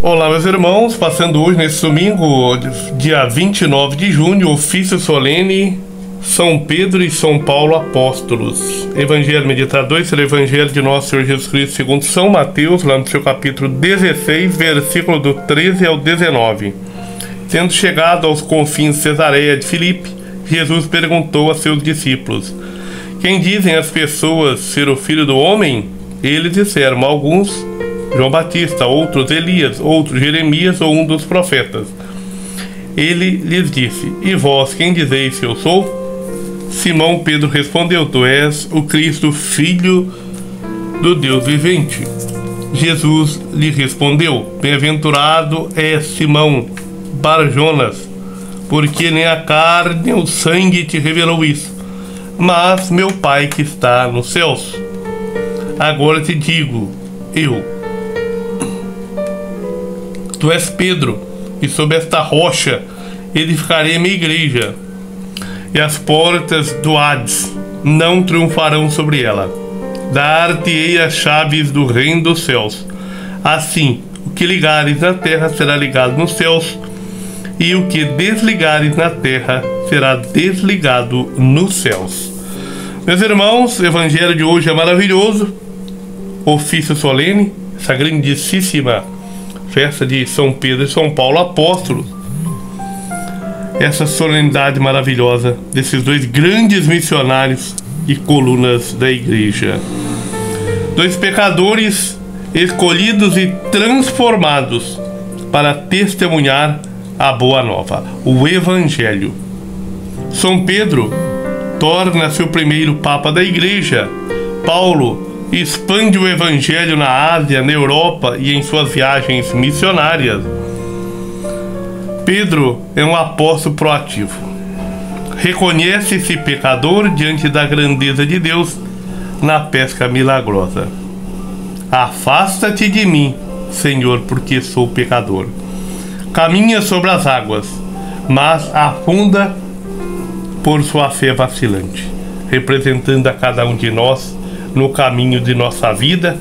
Olá, meus irmãos, passando hoje nesse domingo, dia 29 de junho, ofício solene, São Pedro e São Paulo apóstolos. Evangelho meditador será o Evangelho de nosso Senhor Jesus Cristo segundo São Mateus, lá no seu capítulo 16, versículo do 13 ao 19. Tendo chegado aos confins de Cesareia de Filipe, Jesus perguntou a seus discípulos: quem dizem as pessoas ser o Filho do Homem? Eles disseram, alguns, João Batista, outros Elias, outros Jeremias ou um dos profetas. Ele lhes disse: e vós, quem dizeis que eu sou? Simão Pedro respondeu: tu és o Cristo, filho do Deus vivente. Jesus lhe respondeu: bem-aventurado é Simão Bar-Jonas, porque nem a carne nem o sangue te revelou isso, mas meu Pai que está nos céus. Agora te digo, tu és Pedro, e sob esta rocha edificarei a minha igreja, e as portas do Hades não triunfarão sobre ela. Dar-te-ei as chaves do reino dos céus. Assim, o que ligares na terra será ligado nos céus, e o que desligares na terra será desligado nos céus. Meus irmãos, o evangelho de hoje é maravilhoso. Ofício solene, essa grandíssima festa de São Pedro e São Paulo apóstolos. Essa solenidade maravilhosa desses dois grandes missionários e colunas da igreja. Dois pecadores escolhidos e transformados para testemunhar a boa nova, o Evangelho. São Pedro torna-se o primeiro Papa da igreja. Paulo expande o Evangelho na Ásia, na Europa e em suas viagens missionárias. Pedro é um apóstolo proativo. Reconhece-se pecador diante da grandeza de Deus na pesca milagrosa. Afasta-te de mim, Senhor, porque sou pecador. Caminha sobre as águas, mas afunda por sua fé vacilante, representando a cada um de nós no caminho de nossa vida,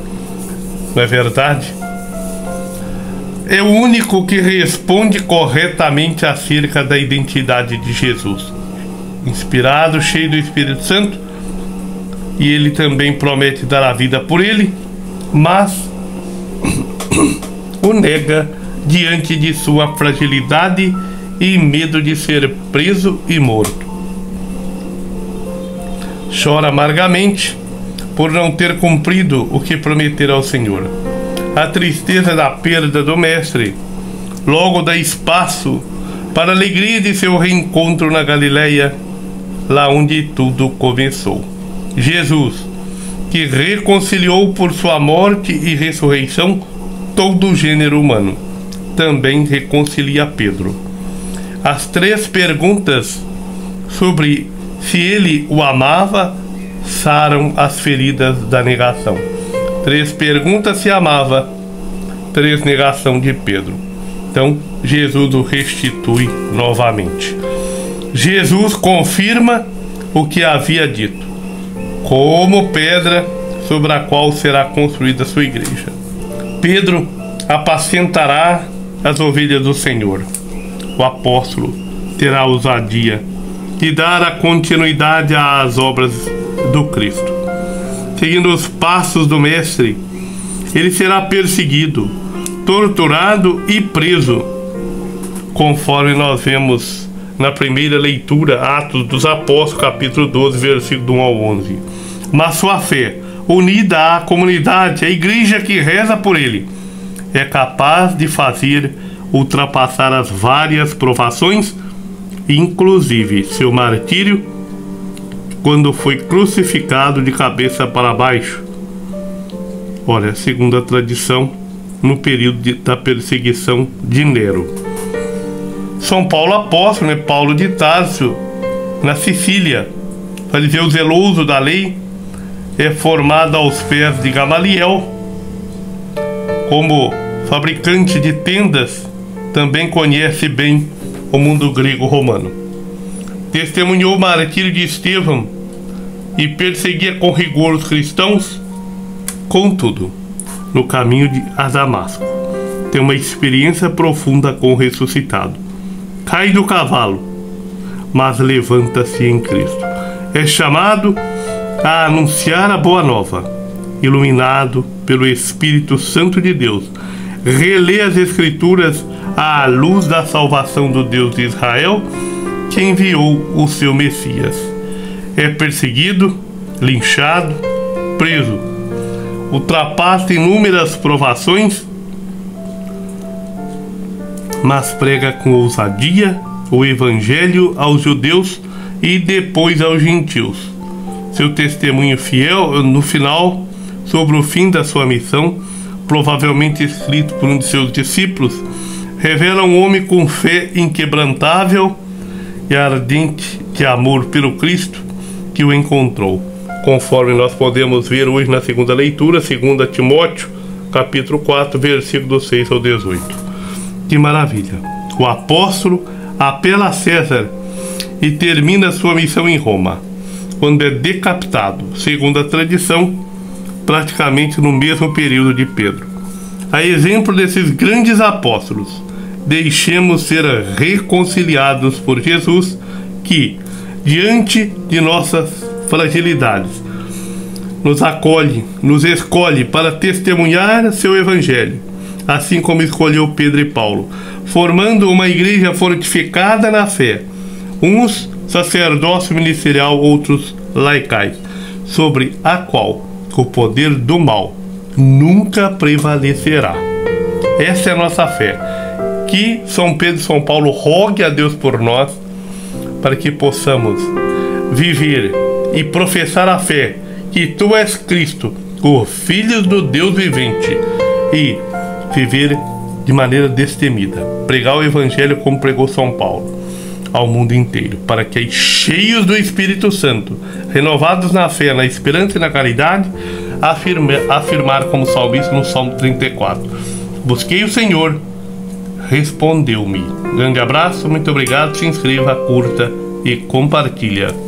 não é verdade? É o único que responde corretamente acerca da identidade de Jesus. Inspirado, cheio do Espírito Santo, e ele também promete dar a vida por ele, mas o nega diante de sua fragilidade e medo de ser preso e morto. Chora amargamente por não ter cumprido o que prometera ao Senhor. A tristeza da perda do Mestre logo dá espaço para a alegria de seu reencontro na Galileia, lá onde tudo começou. Jesus, que reconciliou por sua morte e ressurreição todo o gênero humano, também reconcilia Pedro. As três perguntas sobre se ele o amava saram as feridas da negação. Três perguntas se amava, três negação de Pedro. Então Jesus o restitui novamente. Jesus confirma o que havia dito, como pedra sobre a qual será construída a sua igreja. Pedro apacentará as ovelhas do Senhor. O apóstolo terá ousadia de dar a continuidade às obras do Cristo. Seguindo os passos do Mestre, ele será perseguido, torturado e preso, conforme nós vemos na primeira leitura, Atos dos Apóstolos, capítulo 12, versículo 1 ao 11. Mas sua fé, unida à comunidade, à igreja que reza por ele, é capaz de fazer ultrapassar as várias provações, inclusive seu martírio, quando foi crucificado de cabeça para baixo. Olha, segundo a tradição, no período da perseguição de Nero. São Paulo apóstolo, Paulo de Tarso, na Sicília, fariseu zeloso da lei, é formado aos pés de Gamaliel. Como fabricante de tendas, também conhece bem o mundo grego-romano. Testemunhou o martírio de Estevão e perseguia com rigor os cristãos. Contudo, no caminho a Damasco, tem uma experiência profunda com o ressuscitado. Cai do cavalo, mas levanta-se em Cristo. É chamado a anunciar a boa nova, iluminado pelo Espírito Santo de Deus. Relê as Escrituras à luz da salvação do Deus de Israel, que enviou o seu Messias. É perseguido, linchado, preso. Ultrapassa inúmeras provações, mas prega com ousadia o Evangelho aos judeus e depois aos gentios. Seu testemunho fiel, no final, sobre o fim da sua missão, provavelmente escrito por um de seus discípulos, revela um homem com fé inquebrantável e ardente de amor pelo Cristo que o encontrou, conforme nós podemos ver hoje na segunda leitura, 2 Timóteo, capítulo 4, versículos 6 ao 18. Que maravilha! O apóstolo apela a César e termina sua missão em Roma, quando é decapitado, segundo a tradição, praticamente no mesmo período de Pedro. A exemplo desses grandes apóstolos, deixemos ser reconciliados por Jesus, que, diante de nossas fragilidades, nos acolhe, nos escolhe para testemunhar seu Evangelho, assim como escolheu Pedro e Paulo, formando uma igreja fortificada na fé, uns sacerdócio ministerial, outros laicais, sobre a qual o poder do mal nunca prevalecerá. Essa é a nossa fé. Que São Pedro e São Paulo rogue a Deus por nós, para que possamos viver e professar a fé que Tu és Cristo, o Filho do Deus vivente, e viver de maneira destemida, pregar o Evangelho como pregou São Paulo ao mundo inteiro, para que, cheios do Espírito Santo, renovados na fé, na esperança e na caridade, afirmar como salmista no Salmo 34: busquei o Senhor, respondeu-me. Grande abraço, muito obrigado, se inscreva, curta e compartilha.